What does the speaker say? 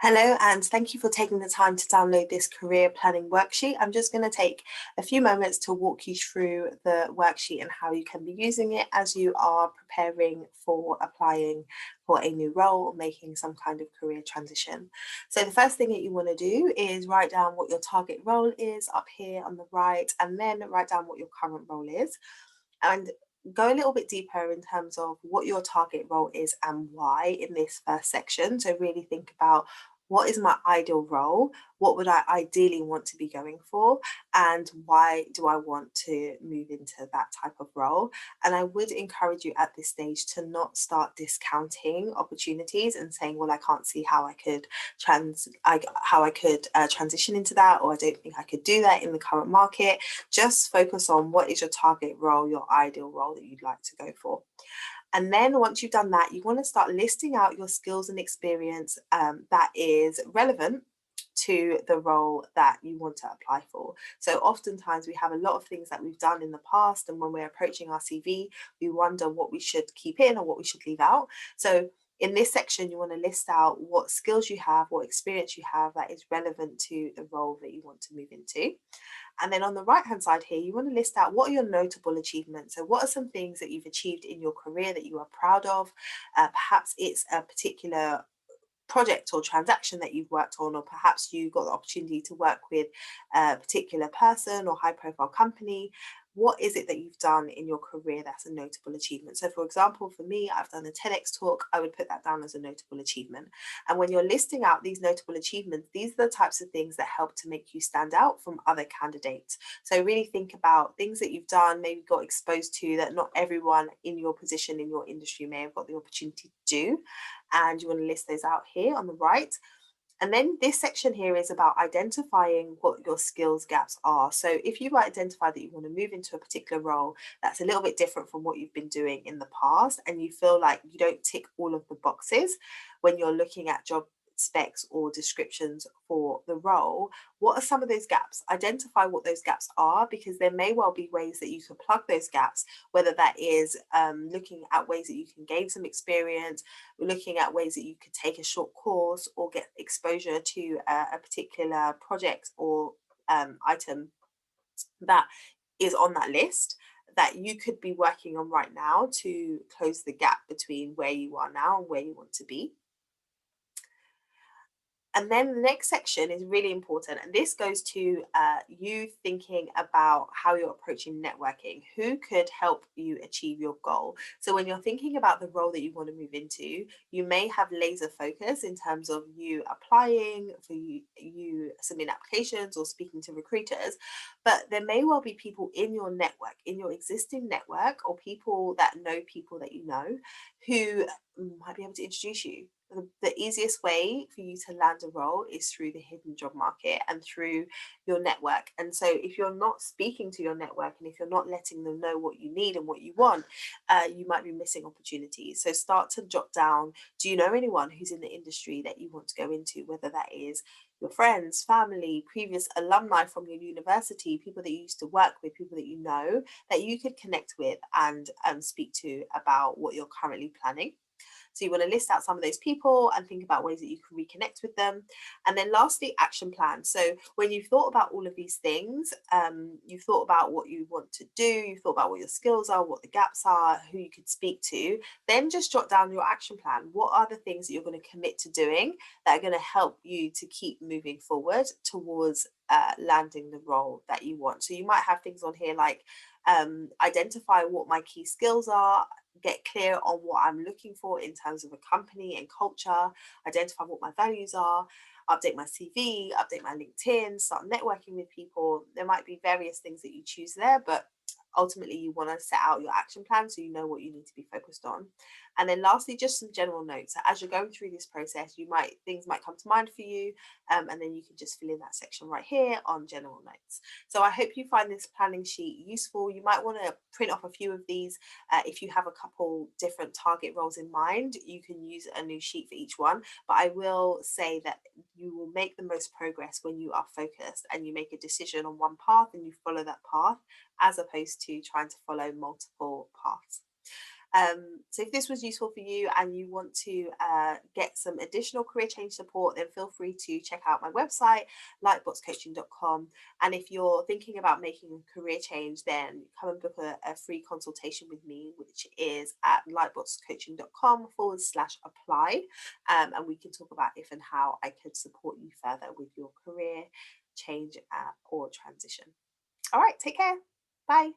Hello, and thank you for taking the time to download this career planning worksheet. I'm just going to take a few moments to walk you through the worksheet and how you can be using it as you are preparing for applying for a new role or making some kind of career transition. So the first thing that you want to do is write down what your target role is up here on the right, and then write down what your current role is. And go a little bit deeper in terms of what your target role is and why in this first section. So really think about, what is my ideal role? What would I ideally want to be going for? And why do I want to move into that type of role? And I would encourage you at this stage to not start discounting opportunities and saying, well, I can't see how I could transition into that, or I don't think I could do that in the current market. Just focus on what is your target role, your ideal role that you'd like to go for. And then once you've done that, you want to start listing out your skills and experience that is relevant to the role that you want to apply for. So oftentimes we have a lot of things that we've done in the past, and when we're approaching our CV, we wonder what we should keep in or what we should leave out. So in this section, you want to list out what skills you have, what experience you have that is relevant to the role that you want to move into. And then on the right hand side here, you want to list out what are your notable achievements. So what are some things that you've achieved in your career that you are proud of? Perhaps it's a particular project or transaction that you've worked on, or perhaps you got the opportunity to work with a particular person or high profile company. What is it that you've done in your career that's a notable achievement? So for example, for me, I've done a TEDx talk. I would put that down as a notable achievement. And when you're listing out these notable achievements, these are the types of things that help to make you stand out from other candidates. So really think about things that you've done, maybe got exposed to, that not everyone in your position, in your industry may have got the opportunity to do. And you want to list those out here on the right. And then this section here is about identifying what your skills gaps are. So if you identify that you want to move into a particular role that's a little bit different from what you've been doing in the past, and you feel like you don't tick all of the boxes when you're looking at job specs or descriptions for the role, what are some of those gaps? Identify what those gaps are, because there may well be ways that you can plug those gaps, whether that is looking at ways that you can gain some experience, looking at ways that you could take a short course or get exposure to a particular project or item that is on that list that you could be working on right now to close the gap between where you are now and where you want to be. And then the next section is really important, and this goes to you thinking about how you're approaching networking. Who could help you achieve your goal? So when you're thinking about the role that you want to move into, you may have laser focus in terms of you applying, for you submitting applications or speaking to recruiters, but there may well be people in your network, in your existing network, or people that you know, who might be able to introduce you. The easiest way for you to land a role is through the hidden job market and through your network. And so if you're not speaking to your network, and if you're not letting them know what you need and what you want, you might be missing opportunities. So start to jot down, do you know anyone who's in the industry that you want to go into, whether that is your friends, family, previous alumni from your university, people that you used to work with, people that you know that you could connect with and speak to about what you're currently planning. So you want to list out some of those people and think about ways that you can reconnect with them. And then lastly, action plan. So when you've thought about all of these things, you've thought about what you want to do, you've thought about what your skills are, what the gaps are, who you could speak to, then just jot down your action plan. What are the things that you're going to commit to doing that are going to help you to keep moving forward towards landing the role that you want? So you might have things on here like identify what my key skills are, get clear on what I'm looking for in terms of a company and culture, identify what my values are, update my CV, update my LinkedIn, start networking with people. There might be various things that you choose there, but ultimately you want to set out your action plan so you know what you need to be focused on. And then lastly, just some general notes. So as you're going through this process, things might come to mind for you, and then you can just fill in that section right here on general notes. So I hope you find this planning sheet useful. You might want to print off a few of these. If you have a couple different target roles in mind, you can use a new sheet for each one. But I will say that you will make the most progress when you are focused and you make a decision on one path and you follow that path, as opposed to trying to follow multiple paths. So if this was useful for you and you want to get some additional career change support, then feel free to check out my website, lightboxcoaching.com. And if you're thinking about making a career change, then come and book a free consultation with me, which is at lightboxcoaching.com/apply. And we can talk about if and how I could support you further with your career change or transition. All right, take care. Bye.